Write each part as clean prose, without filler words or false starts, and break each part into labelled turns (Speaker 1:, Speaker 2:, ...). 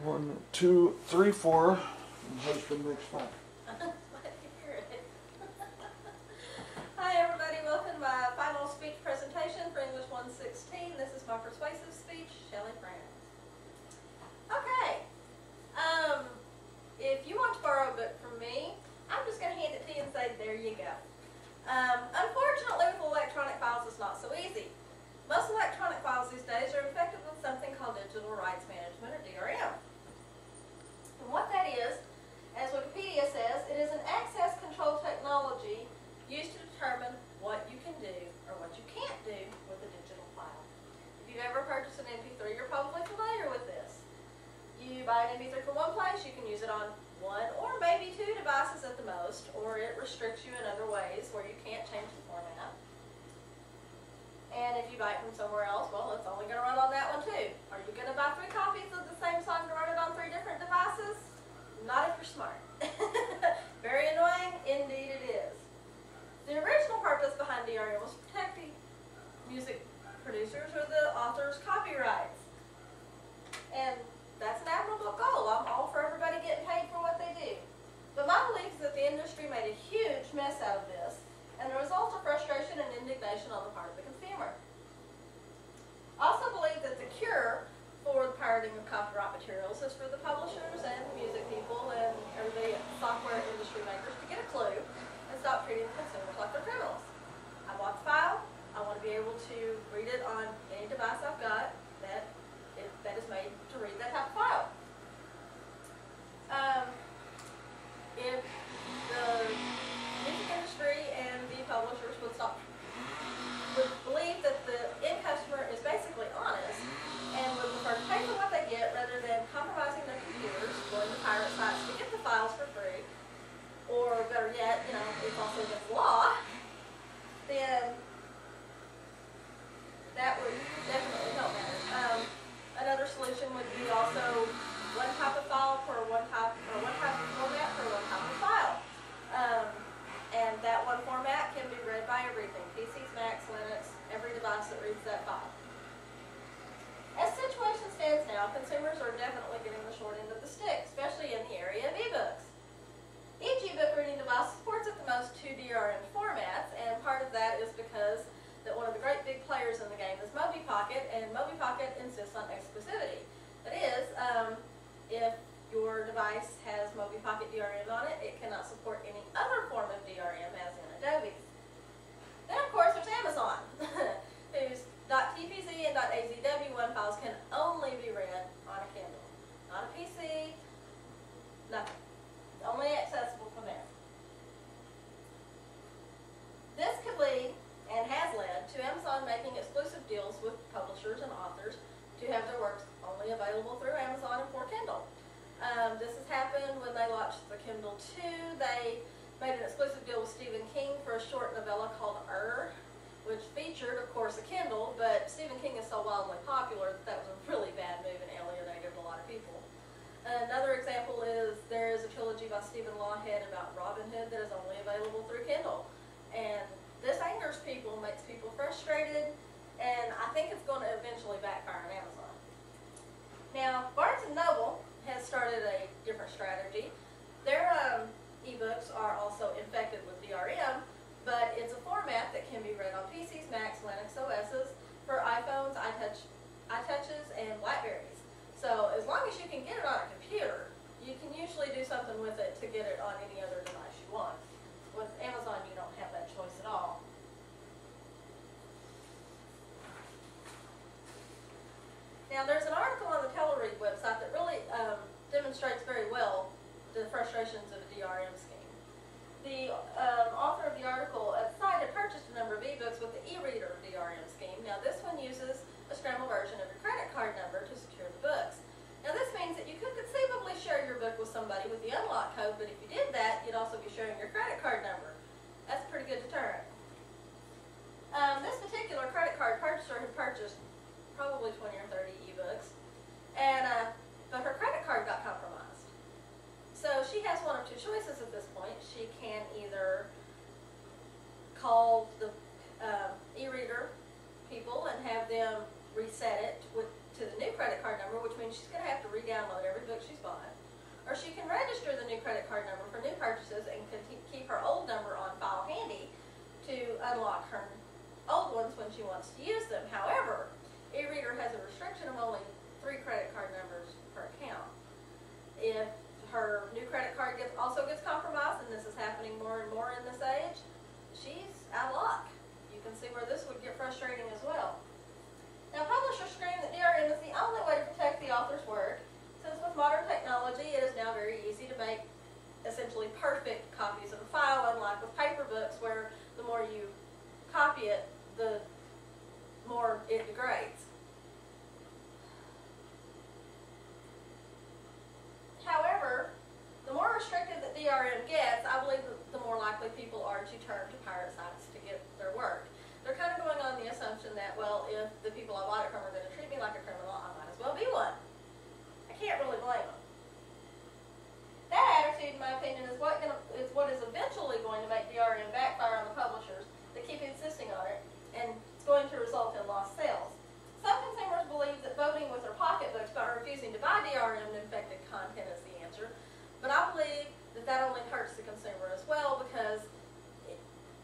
Speaker 1: 1, 2, 3, 4, and husband makes 5.
Speaker 2: Hi everybody, welcome to my final speech presentation for English 116. This is my persuasive speech, Shelly, Franz. Okay, if you want to borrow a book from me, I'm just going to hand it to you and say, there you go. Unfortunately, with electronic files, it's not so easy. Most electronic files these days are infected with something called digital rights management, or DRM. And what that is, as Wikipedia says, it is an access control technology used to determine what you can do or what you can't do with a digital file. If you've ever purchased an MP3, you're probably familiar with this. You buy an MP3 from one place, you can use it on one or maybe two devices at the most, or it restricts you in other ways where you can't change the format. And if you buy it from somewhere else, well, it's only going to run on that one too. Are you going to buy 3 copies of the same song to run it on 3 different devices? Not if you're smart. Very annoying, indeed it is. The original purpose behind DRM was to protect the music producers or the author's copyrights. And that's an admirable goal. I'm all for everybody getting paid for what they do. But my belief is that the industry made a huge mess out of this, and the result of frustration and indignation on the part of the consumer. I also believe that the cure for the pirating of copyright materials is for the publishers and music people and everybody, software industry makers, to get a clue and stop treating consumers like they're criminals. I bought the file. I want to be able to read it on any device I've got that is made to read that type of file. If the music industry and the publishers would believe that the end customer is basically honest and would prefer to pay for what they get rather than compromising their computers, going to pirate sites to get the files for free, or better yet, it's also against the law, then that would definitely help matters. Another solution would be also one type of file for one type of format for one type of file. And that one format can be read by everything, PCs, Macs, Linux, every device that reads that file. As the situation stands now, consumers are definitely getting the short end of the stick, especially in the area of ebooks. Each ebook reading device supports at the most 2 DRM formats, and part of that is because that one of the great big players in the game is MobiPocket, and MobiPocket insists on exclusivity. That is, if your device has MobiPocket DRM on it, it cannot support any other form of DRM, as in Adobe's. Then, of course, there's Amazon, whose .tpz and .azw1 files can only be read on a Kindle. Not a PC, nothing. Only accessible from there. This could lead, and has led, to Amazon making exclusive deals with publishers and authors to have their works only available through Amazon and for Kindle. This has happened when they launched the Kindle 2. They made an exclusive deal with Stephen King for a short novella called which featured, of course, a Kindle, but Stephen King is so wildly popular that that was a really bad move and alienated a lot of people. Another example is there is a trilogy by Stephen Lawhead about Robin Hood that is only available through Kindle. And this angers people, makes people frustrated, and I think it's going to eventually backfire on Amazon. Now, Barnes & Noble has started a different strategy. Their ebooks are also infected with DRM, but it's a format that can be read on PCs, Macs, Linux OSs, for iPhones, iTouches, and Blackberries. So as long as you can get it on a computer, you can usually do something with it to get it on any other device you want. With Amazon, you don't have that choice at all. Now, there's an article on the Teleread website that really demonstrates very well the frustrations of a DRM scheme. The author of the article at the site had purchased a number of ebooks with the e-reader DRM scheme. Now, this one uses a scrambled version of your credit card number to secure the books. Now, this means that you could conceivably share your book with somebody with the unlock code, but if you did that, you'd also be sharing your credit card number. That's a pretty good deterrent. This particular credit card purchaser had purchased probably 20 or 30 ebooks, but her credit card got compromised. So she has one of 2 choices at this point. She can either call the e-reader people and have them reset it to the new credit card number, which means she's going to have to re-download every book she's bought. Or she can register the new credit card number for new purchases and keep her old number on file handy to unlock her old ones when she wants to use them. However, e-reader has a restriction of only 3 credit card numbers per account. If her new credit card also gets compromised, and this is happening more and more in this age, she's out of luck. You can see where this would get frustrating as well. Now, publishers scream that DRM is the only way to protect the author's work, since with modern technology, it is now very easy to make essentially perfect copies of a file, unlike with paper books, where the more you copy it, the more it degrades. However, the more restrictive that DRM gets, I believe the more likely people are to turn to pirate sites to get their work. They're kind of going on the assumption that, well, if the people I bought it from are going to treat me like a criminal, I might as well be one. I can't really blame them. That attitude, in my opinion, is what is eventually going to make DRM backfire on the publishers that keep insisting on it, and it's going to result in lost sales. Some consumers believe that voting with their pocketbooks by refusing to buy DRM infected content is the answer, but I believe that that only hurts the consumer as well, because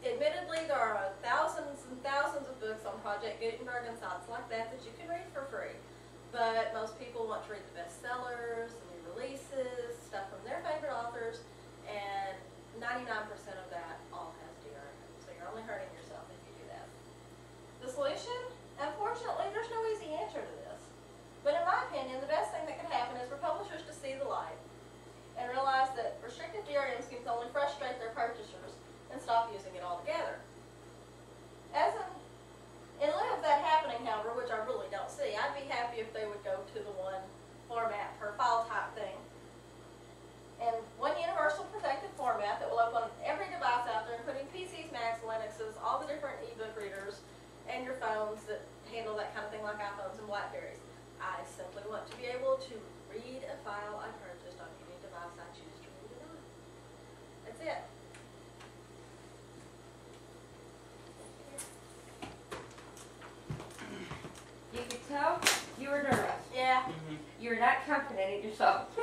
Speaker 2: admittedly there are thousands and thousands of books on Project Gutenberg and sites like that that you can read for free. But most people want to read the bestsellers, the new releases, stuff from their favorite authors, and 99% of that all has DRM. So you're only hurting yourself if you do that. The solution? Unfortunately, there's no easy answer to this. But in my opinion, the best thing that could happen is for publishers to see the light and realize that restricted DRM schemes only frustrate their purchasers and stop using it altogether. In lieu of that happening, however, which I really don't see, I'd be happy if they would go to the one format per file type thing, and one universal protected format that will open on every device out there, including PCs, Macs, Linuxes, all the different ebook readers, and your phones that handle that kind of thing like iPhones and Blackberries. I simply want to be able to read a file I purchased on any device I choose to read it on. That's it.
Speaker 3: You could tell you were nervous.
Speaker 2: Yeah.
Speaker 3: You're not confident in yourself.